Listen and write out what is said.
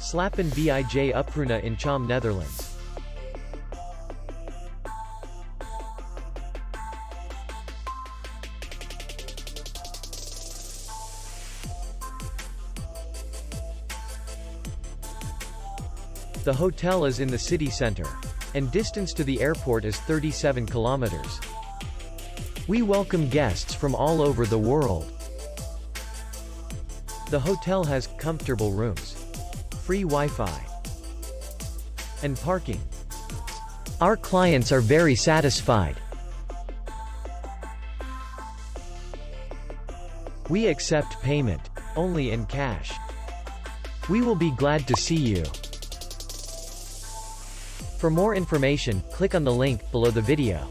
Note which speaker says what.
Speaker 1: Slapen bij Uppruna in Chaam, Netherlands. The hotel is in the city center. And distance to the airport is 37 kilometers. We welcome guests from all over the world. The hotel has comfortable rooms, free Wi-Fi, and parking. Our clients are very satisfied. We accept payment only in cash. We will be glad to see you. For more information, click on the link below the video.